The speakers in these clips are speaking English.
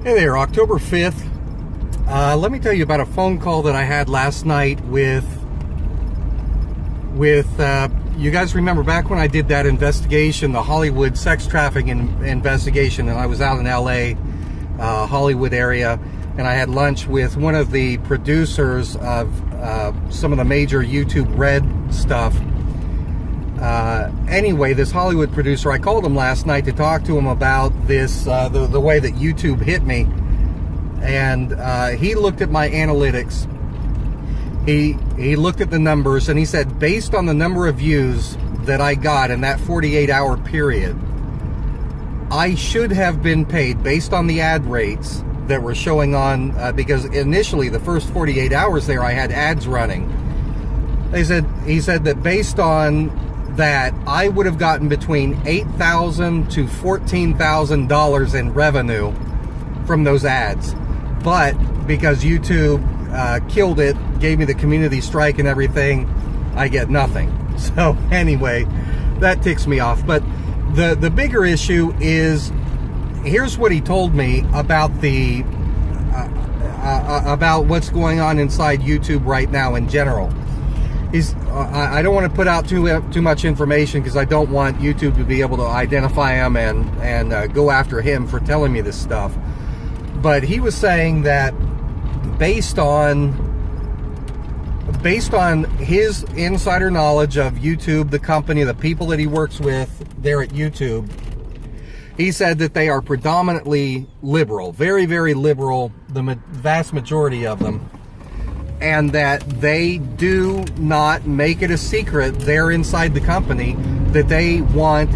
Hey there, October 5th. Let me tell you about a phone call that I had last night with you guys remember back when I did that investigation, the Hollywood sex trafficking investigation, and I was out in LA, Hollywood area, and I had lunch with one of the producers of some of the major YouTube Red stuff. Anyway, this Hollywood producer, I called him last night to talk to him about this, the way that YouTube hit me. And he looked at my analytics. He looked at the numbers, and he said, based on the number of views that I got in that 48-hour period, I should have been paid based on the ad rates that were showing on, because initially the first 48 hours there I had ads running. He said that based on that I would have gotten between $8,000 to $14,000 in revenue from those ads. But because YouTube killed it, gave me the community strike and everything, I get nothing. So anyway, that ticks me off. But the bigger issue is, here's what he told me about the about what's going on inside YouTube right now in general. I don't want to put out too much information because I don't want YouTube to be able to identify him and go after him for telling me this stuff. But he was saying that based on his insider knowledge of YouTube, the company, the people that he works with there at YouTube, he said that they are predominantly liberal, very, very liberal, the vast majority of them. And that they do not make it a secret there inside the company that they want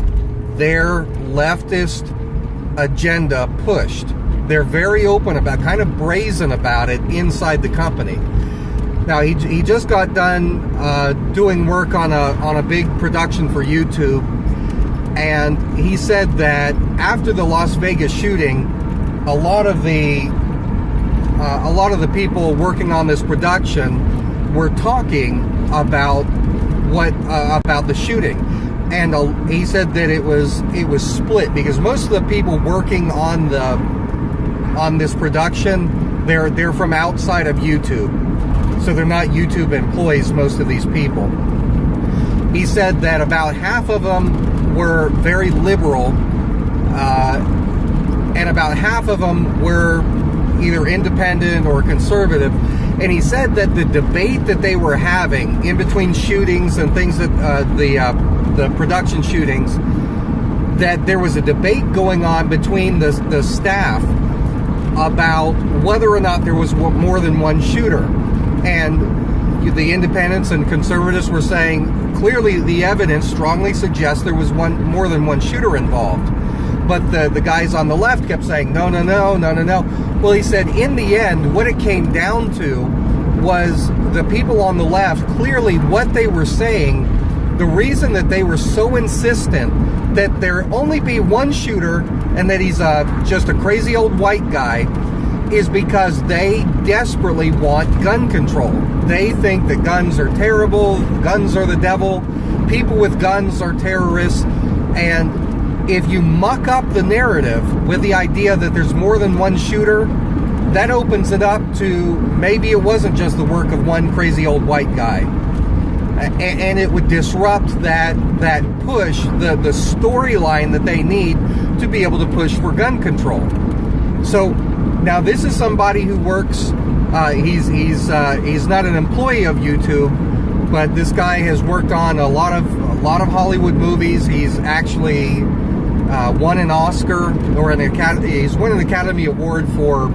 their leftist agenda pushed. They're very open about, kind of brazen about it inside the company. Now, he just got done doing work on a big production for YouTube, and he said that after the Las Vegas shooting, a lot of the people working on this production were talking about about the shooting, and he said that it was split, because most of the people working on this production, they're from outside of YouTube, so they're not YouTube employees, most of these people. He said that about half of them were very liberal, and about half of them were either independent or conservative. And he said that the debate that they were having in between shootings and things that the production shootings, that there was a debate going on between the staff about whether or not there was more than one shooter. And the independents and conservatives were saying clearly the evidence strongly suggests there was more than one shooter involved. But the guys on the left kept saying, no. Well, he said in the end, what it came down to was the people on the left, clearly what they were saying, the reason that they were so insistent that there only be one shooter and that he's just a crazy old white guy, is because they desperately want gun control. They think that guns are terrible, guns are the devil, people with guns are terrorists, and if you muck up the narrative with the idea that there's more than one shooter, that opens it up to maybe it wasn't just the work of one crazy old white guy. And it would disrupt that push, the storyline that they need to be able to push for gun control. So now this is somebody who works, he's not an employee of YouTube, but this guy has worked on a lot of Hollywood movies. He's actually won an Oscar or he's won an Academy Award for,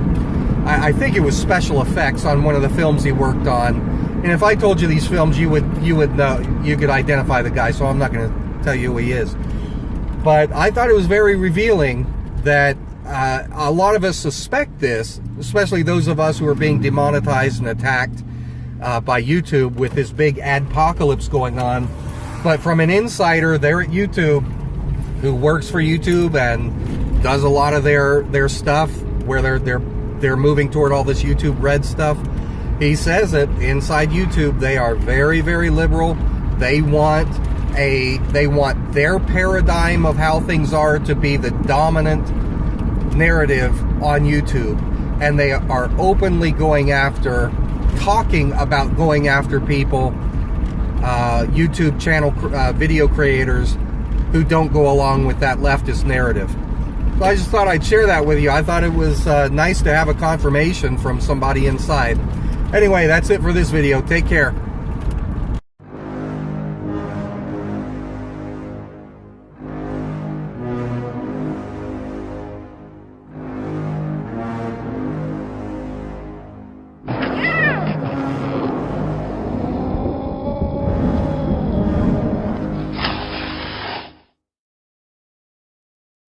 I think it was special effects on one of the films he worked on. And if I told you these films, you would know, you could identify the guy, so I'm not going to tell you who he is. But I thought it was very revealing that a lot of us suspect this, especially those of us who are being demonetized and attacked by YouTube with this big adpocalypse going on. But from an insider there at YouTube, who works for YouTube and does a lot of their stuff, where they're moving toward all this YouTube Red stuff, he says that inside YouTube they are very, very liberal. They want their paradigm of how things are to be the dominant narrative on YouTube, and they are openly talking about going after people, YouTube channel video creators who don't go along with that leftist narrative. So I just thought I'd share that with you. I thought it was nice to have a confirmation from somebody inside. Anyway, that's it for this video. Take care.